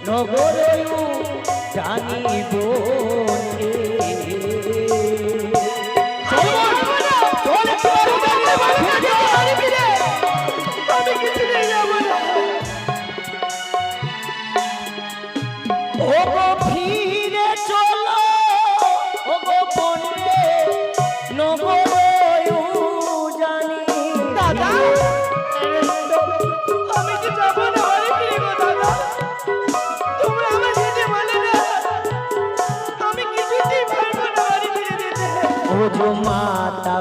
নগরে জানিব ফিরে চলো নগরে জানি দাদা আমি কি যাবো না বাড়ি ফিরে গো দাদা, তোমরা আমার যেতে বলে না, আমি কিছুতেই পারবো না বাড়ি ফিরে যেতে। ও মাতা